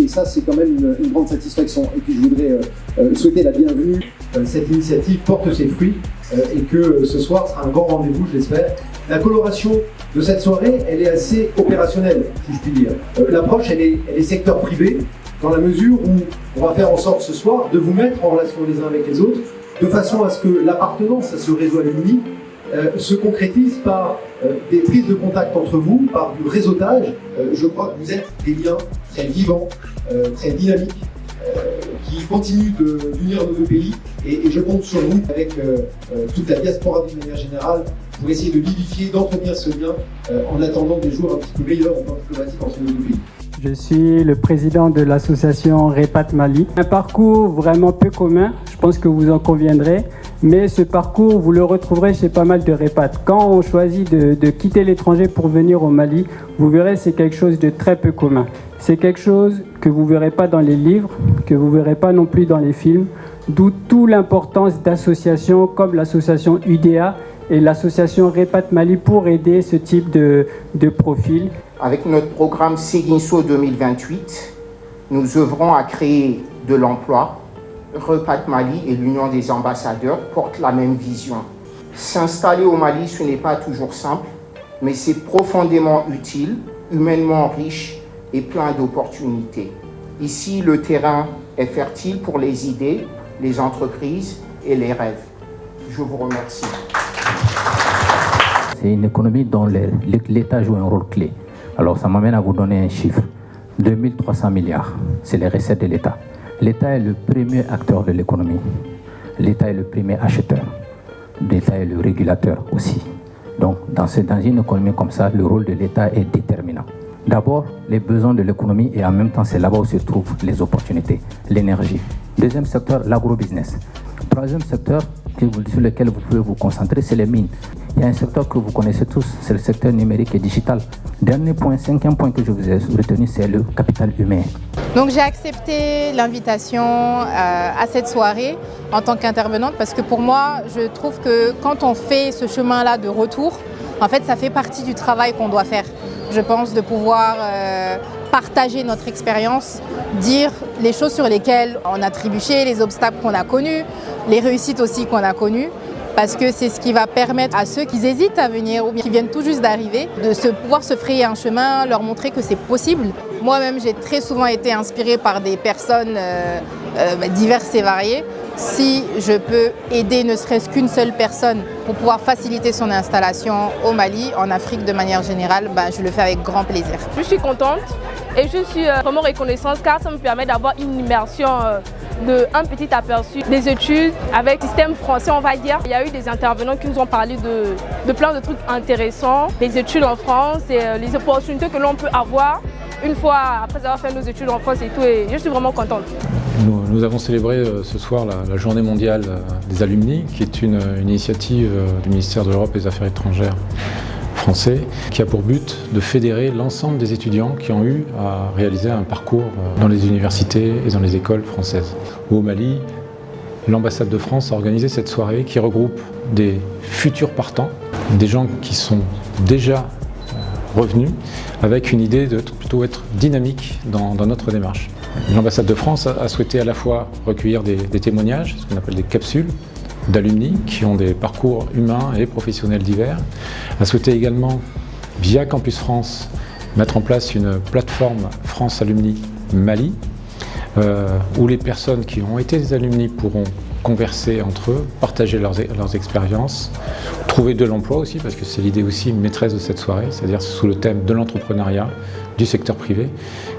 et ça c'est quand même une grande satisfaction. Et puis je voudrais souhaiter la bienvenue. Cette initiative porte ses fruits et que ce soir sera un grand rendez-vous, je l'espère. La coloration de cette soirée, elle est assez opérationnelle, si je puis dire. L'approche, elle est secteur privé, dans la mesure où on va faire en sorte ce soir de vous mettre en relation les uns avec les autres, de façon à ce que l'appartenance à ce réseau Alumni se concrétise par des prises de contact entre vous, par du réseautage. Je crois que vous êtes des liens très vivants, très dynamiques, qui continuent d'unir nos deux pays. Et je compte sur vous, avec toute la diaspora d'une manière générale, pour essayer de vivifier, d'entretenir ce lien en attendant des jours un petit peu meilleurs au plan diplomatique entre nos deux pays. Je suis le président de l'association Repat Mali. Un parcours vraiment peu commun, je pense que vous en conviendrez, mais ce parcours, vous le retrouverez chez pas mal de Repat. Quand on choisit de quitter l'étranger pour venir au Mali, vous verrez c'est quelque chose de très peu commun. C'est quelque chose que vous ne verrez pas dans les livres, que vous ne verrez pas non plus dans les films, d'où toute l'importance d'associations comme l'association UDA et l'association Repat Mali pour aider ce type de profil. Avec notre programme Séguinso 2028, nous œuvrons à créer de l'emploi. Repat Mali et l'Union des ambassadeurs portent la même vision. S'installer au Mali, ce n'est pas toujours simple, mais c'est profondément utile, humainement riche et plein d'opportunités. Ici, le terrain est fertile pour les idées, les entreprises et les rêves. Je vous remercie. C'est une économie dont l'État joue un rôle clé. Alors ça m'amène à vous donner un chiffre. 2300 milliards, c'est les recettes de l'État. L'État est le premier acteur de l'économie. L'État est le premier acheteur. L'État est le régulateur aussi. Donc dans une économie comme ça, le rôle de l'État est déterminant. D'abord, les besoins de l'économie et en même temps, c'est là-bas où se trouvent les opportunités, l'énergie. Deuxième secteur, l'agrobusiness. Troisième secteur sur lequel vous pouvez vous concentrer, c'est les mines. Il y a un secteur que vous connaissez tous, c'est le secteur numérique et digital. Dernier point, cinquième point que je vous ai retenu, c'est le capital humain. Donc j'ai accepté l'invitation à cette soirée en tant qu'intervenante parce que pour moi, je trouve que quand on fait ce chemin-là de retour, en fait, ça fait partie du travail qu'on doit faire. Je pense de pouvoir partager notre expérience, dire les choses sur lesquelles on a trébuché, les obstacles qu'on a connus, les réussites aussi qu'on a connues. Parce que c'est ce qui va permettre à ceux qui hésitent à venir ou qui viennent tout juste d'arriver de pouvoir se frayer un chemin, leur montrer que c'est possible. Moi-même, j'ai très souvent été inspirée par des personnes diverses et variées. Si je peux aider ne serait-ce qu'une seule personne pour pouvoir faciliter son installation au Mali, en Afrique de manière générale, je le fais avec grand plaisir. Je suis contente et je suis vraiment reconnaissante car ça me permet d'avoir une immersion un petit aperçu des études avec le système français, on va dire. Il y a eu des intervenants qui nous ont parlé de plein de trucs intéressants, les études en France et les opportunités que l'on peut avoir une fois après avoir fait nos études en France et tout. Et je suis vraiment contente. Nous avons célébré ce soir la Journée mondiale des alumni, qui est une initiative du ministère de l'Europe et des Affaires étrangères français, qui a pour but de fédérer l'ensemble des étudiants qui ont eu à réaliser un parcours dans les universités et dans les écoles françaises. Au Mali, l'ambassade de France a organisé cette soirée qui regroupe des futurs partants, des gens qui sont déjà revenus, avec une idée de plutôt être dynamique dans notre démarche. L'ambassade de France a souhaité à la fois recueillir des témoignages, ce qu'on appelle des capsules, d'alumni qui ont des parcours humains et professionnels divers, a souhaité également, via Campus France, mettre en place une plateforme France Alumni Mali, où les personnes qui ont été des alumni pourront converser entre eux, partager leurs expériences, trouver de l'emploi aussi, parce que c'est l'idée aussi maîtresse de cette soirée, c'est-à-dire sous le thème de l'entrepreneuriat, du secteur privé,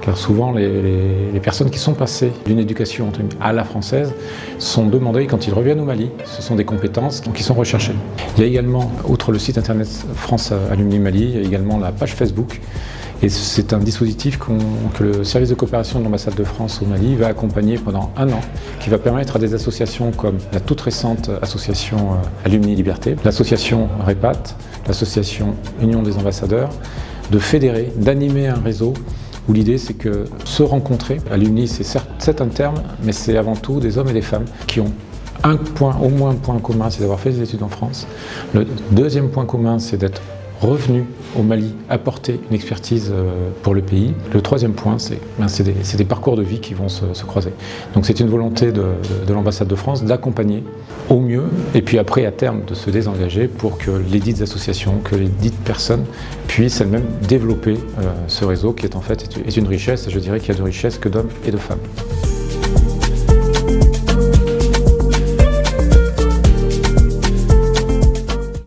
car souvent les personnes qui sont passées d'une éducation à la française sont demandées quand ils reviennent au Mali. Ce sont des compétences qui sont recherchées. Il y a également, outre le site internet France Alumni Mali, il y a également la page Facebook. Et c'est un dispositif que le service de coopération de l'ambassade de France au Mali va accompagner pendant 1 an, qui va permettre à des associations comme la toute récente association Alumni Liberté, l'association Repat, l'association Union des ambassadeurs, de fédérer, d'animer un réseau où l'idée c'est que se rencontrer, Alumni c'est un terme, mais c'est avant tout des hommes et des femmes qui ont au moins un point commun, c'est d'avoir fait des études en France. Le deuxième point commun, c'est d'être revenus au Mali apporter une expertise pour le pays. Le troisième point, c'est des parcours de vie qui vont se croiser. Donc c'est une volonté de l'ambassade de France d'accompagner au mieux, et puis après à terme de se désengager pour que les dites associations, que les dites personnes puissent elles-mêmes développer ce réseau qui est en fait une richesse, et je dirais qu'il y a de richesse que d'hommes et de femmes.